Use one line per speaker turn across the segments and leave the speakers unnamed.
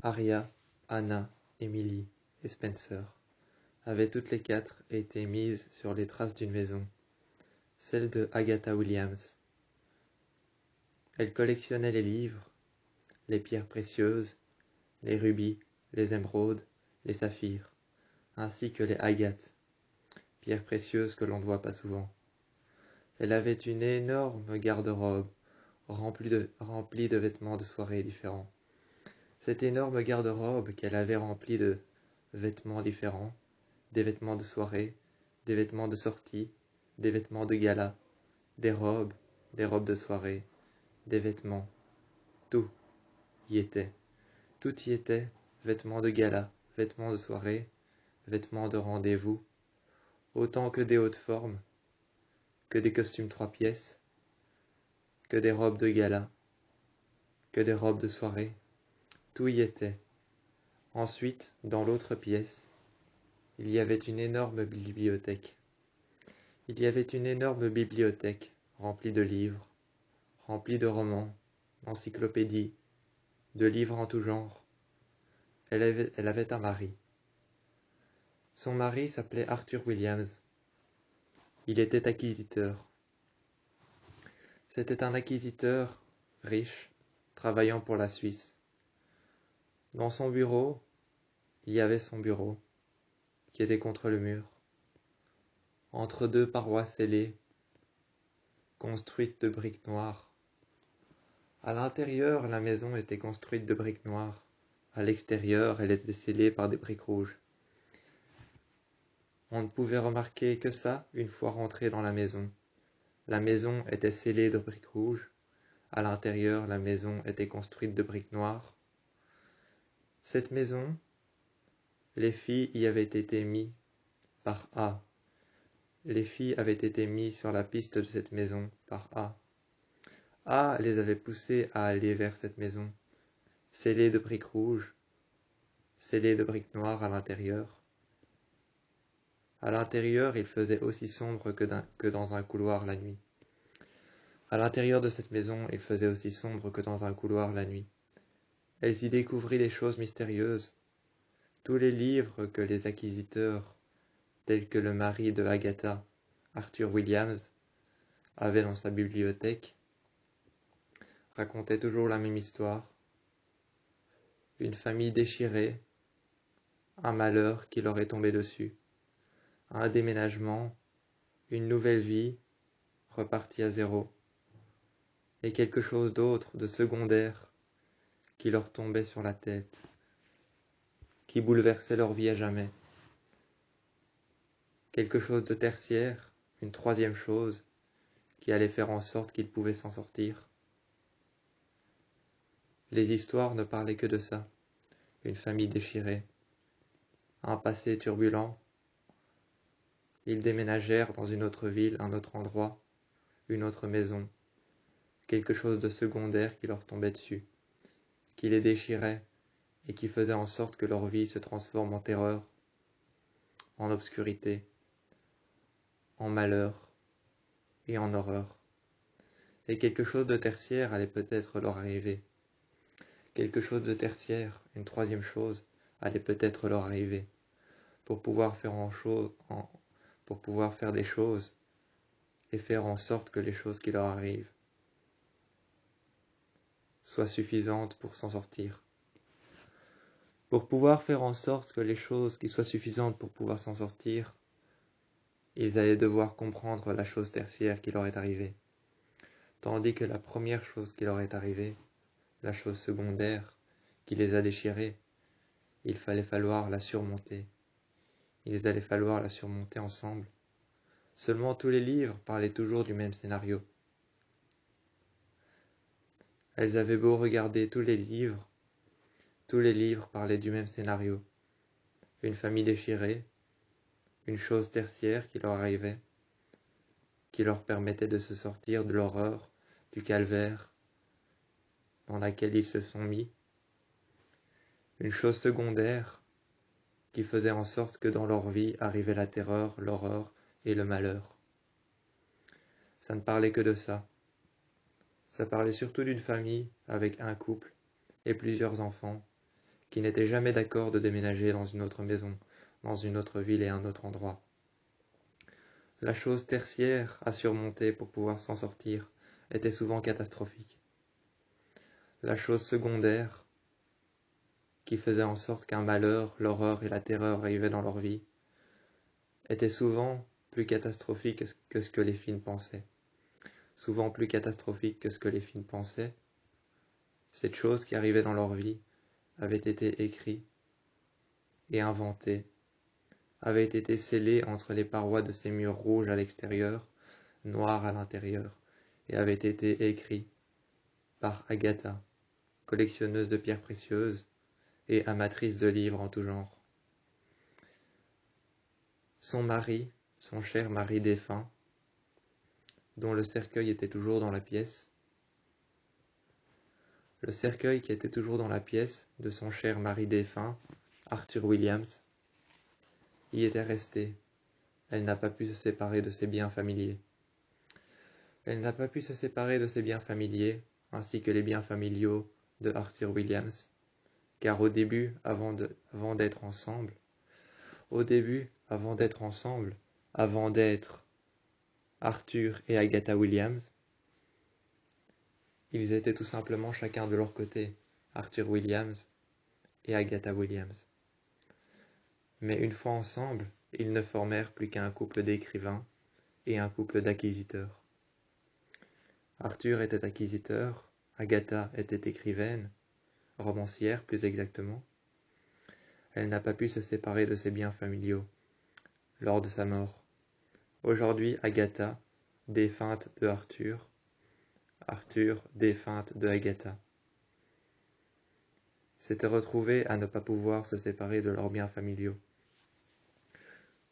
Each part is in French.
Aria, Anna, Emily et Spencer avaient toutes les quatre été mises sur les traces d'une maison, celle de Agatha Williams. Elles collectionnaient les livres, les pierres précieuses, les rubis, les émeraudes, les saphirs, ainsi que les agates, pierres précieuses que l'on ne voit pas souvent. Elle avait une énorme garde-robe remplie de vêtements de soirée différents. Cette énorme garde-robe qu'elle avait remplie de vêtements différents, des vêtements de soirée, des vêtements de sortie, des vêtements de gala, des robes de soirée, des vêtements, tout y était. Tout y était, vêtements de gala, vêtements de soirée, vêtements de rendez-vous, autant que des hautes formes, que des costumes 3 pièces, que des robes de gala, que des robes de soirée, tout y était. Ensuite, dans l'autre pièce, il y avait une énorme bibliothèque. Il y avait une énorme bibliothèque remplie de livres, remplie de romans, d'encyclopédies, de livres en tout genre. Elle avait un mari. Son mari s'appelait Arthur Williams. Il était acquisiteur. C'était un acquisiteur riche, travaillant pour la Suisse. Dans son bureau, il y avait son bureau, qui était contre le mur, entre deux parois scellées, construites de briques noires. À l'intérieur, la maison était construite de briques noires. À l'extérieur, elle était scellée par des briques rouges. On ne pouvait remarquer que ça une fois rentré dans la maison. La maison était scellée de briques rouges. À l'intérieur, la maison était construite de briques noires. Cette maison, les filles y avaient été mises par A. Les filles avaient été mises sur la piste de cette maison par A. A les avait poussées à aller vers cette maison, scellée de briques rouges, scellée de briques noires à l'intérieur. À l'intérieur, il faisait aussi sombre que dans un couloir la nuit. À l'intérieur de cette maison, il faisait aussi sombre que dans un couloir la nuit. Elles y découvrirent des choses mystérieuses. Tous les livres que les acquisiteurs, tels que le mari de Agatha, Arthur Williams, avait dans sa bibliothèque, racontaient toujours la même histoire. Une famille déchirée, un malheur qui leur est tombé dessus, un déménagement, une nouvelle vie, repartie à zéro, et quelque chose d'autre, de secondaire, qui leur tombait sur la tête, qui bouleversait leur vie à jamais. Quelque chose de tertiaire, une troisième chose, qui allait faire en sorte qu'ils pouvaient s'en sortir. Les histoires ne parlaient que de ça, une famille déchirée, un passé turbulent. Ils déménagèrent dans une autre ville, un autre endroit, une autre maison, quelque chose de secondaire qui leur tombait dessus, qui les déchirait et qui faisait en sorte que leur vie se transforme en terreur, en obscurité, en malheur et en horreur. Et quelque chose de tertiaire allait peut-être leur arriver. Quelque chose de tertiaire, une troisième chose, allait peut-être leur arriver, pour pouvoir faire des choses et faire en sorte que les choses qui leur arrivent soient suffisantes pour s'en sortir. Pour pouvoir faire en sorte que les choses qui soient suffisantes pour pouvoir s'en sortir, ils allaient devoir comprendre la chose tertiaire qui leur est arrivée. Tandis que la première chose qui leur est arrivée, la chose secondaire, qui les a déchirés, il fallait falloir la surmonter. Il allait falloir la surmonter ensemble. Seulement tous les livres parlaient toujours du même scénario. Elles avaient beau regarder tous les livres parlaient du même scénario. Une famille déchirée, une chose tertiaire qui leur arrivait, qui leur permettait de se sortir de l'horreur, du calvaire dans laquelle ils se sont mis. Une chose secondaire qui faisait en sorte que dans leur vie arrivait la terreur, l'horreur et le malheur. Ça ne parlait que de ça. Ça parlait surtout d'une famille avec un couple et plusieurs enfants qui n'étaient jamais d'accord de déménager dans une autre maison, dans une autre ville et un autre endroit. La chose tertiaire à surmonter pour pouvoir s'en sortir était souvent catastrophique. La chose secondaire, qui faisait en sorte qu'un malheur, l'horreur et la terreur arrivaient dans leur vie, était souvent plus catastrophique que ce que les films pensaient. Souvent plus catastrophique que ce que les films pensaient, cette chose qui arrivait dans leur vie avait été écrite et inventée, avait été scellée entre les parois de ces murs rouges à l'extérieur, noirs à l'intérieur, et avait été écrite par Agatha, collectionneuse de pierres précieuses et amatrice de livres en tout genre. Son mari, son cher mari défunt, dont le cercueil était toujours dans la pièce, le cercueil qui était toujours dans la pièce de son cher mari défunt, Arthur Williams, y était resté. Elle n'a pas pu se séparer de ses biens familiers. Elle n'a pas pu se séparer de ses biens familiers, ainsi que les biens familiaux de Arthur Williams, car au début, avant d'être ensemble, avant d'être Arthur et Agatha Williams, ils étaient tout simplement chacun de leur côté, Arthur Williams et Agatha Williams. Mais une fois ensemble, ils ne formèrent plus qu'un couple d'écrivains et un couple d'acquisiteurs. Arthur était acquisiteur, Agatha était écrivaine, romancière plus exactement. Elle n'a pas pu se séparer de ses biens familiaux lors de sa mort. Aujourd'hui, Agatha, défunte de Arthur, défunte de Agatha, s'étaient retrouvés à ne pas pouvoir se séparer de leurs biens familiaux.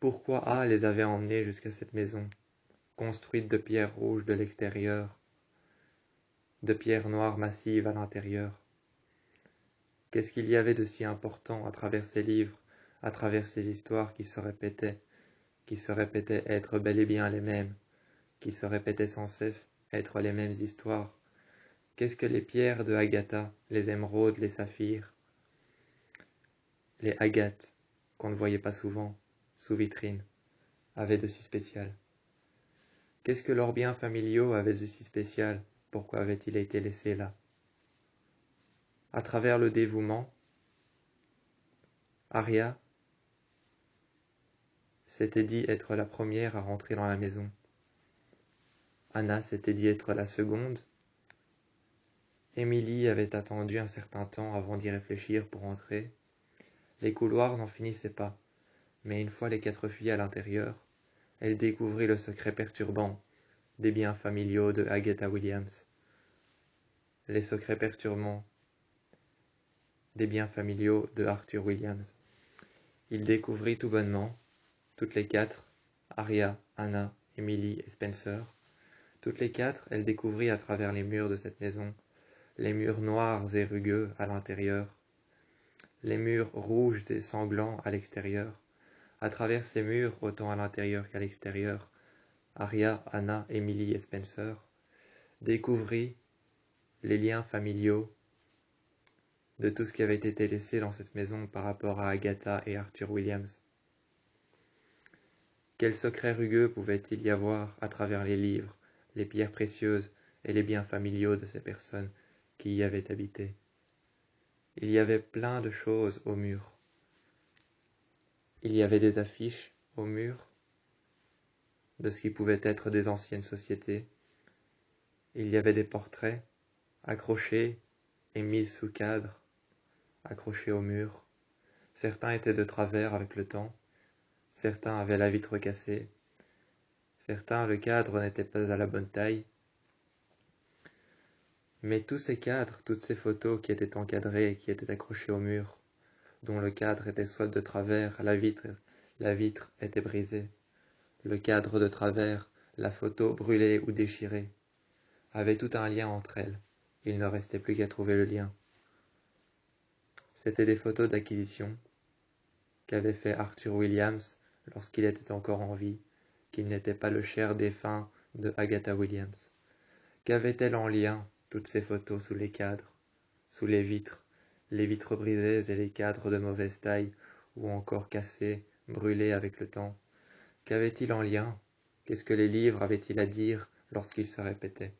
Pourquoi A les avait emmenés jusqu'à cette maison, construite de pierres rouges de l'extérieur, de pierres noires massives à l'intérieur? Qu'est-ce qu'il y avait de si important à travers ces livres, à travers ces histoires qui se répétaient être bel et bien les mêmes, qui se répétaient sans cesse être les mêmes histoires? Qu'est-ce que les pierres de Agatha, les émeraudes, les saphirs, les agates, qu'on ne voyait pas souvent, sous vitrine, avaient de si spécial? Qu'est-ce que leurs biens familiaux avaient de si spécial? Pourquoi avaient-ils été laissés là? À travers le dévouement, Aria s'était dit être la première à rentrer dans la maison. Anna s'était dit être la seconde. Émilie avait attendu un certain temps avant d'y réfléchir pour entrer. Les couloirs n'en finissaient pas, mais une fois les 4 filles à l'intérieur, elle découvrit le secret perturbant des biens familiaux de Agatha Williams. Les secrets perturbants des biens familiaux de Arthur Williams. Il découvrit tout bonnement, toutes les 4, Aria, Anna, Emily et Spencer, toutes les 4, elle découvrit à travers les murs de cette maison, les murs noirs et rugueux à l'intérieur, les murs rouges et sanglants à l'extérieur, à travers ces murs, autant à l'intérieur qu'à l'extérieur, Aria, Anna, Emily et Spencer découvrit les liens familiaux de tout ce qui avait été laissé dans cette maison par rapport à Agatha et Arthur Williams. Quel secret rugueux pouvait-il y avoir à travers les livres, les pierres précieuses et les biens familiaux de ces personnes qui y avaient habité? Il y avait plein de choses au mur. Il y avait des affiches au mur de ce qui pouvait être des anciennes sociétés. Il y avait des portraits accrochés et mis sous cadre, accrochés au mur. Certains étaient de travers avec le temps, certains avaient la vitre cassée, certains le cadre n'était pas à la bonne taille. Mais tous ces cadres, toutes ces photos qui étaient encadrées et qui étaient accrochées au mur, dont le cadre était soit de travers, la vitre était brisée, le cadre de travers, la photo brûlée ou déchirée, avaient tout un lien entre elles. Il ne restait plus qu'à trouver le lien. C'étaient des photos d'acquisition qu'avait fait Arthur Williams lorsqu'il était encore en vie, qu'il n'était pas le cher défunt de Agatha Williams. Qu'avaient-elles en lien, toutes ces photos sous les cadres, sous les vitres, les vitres brisées et les cadres de mauvaise taille, ou encore cassés, brûlés avec le temps. Qu'avaient-ils en lien? Qu'est-ce que les livres avaient-ils à dire lorsqu'ils se répétaient?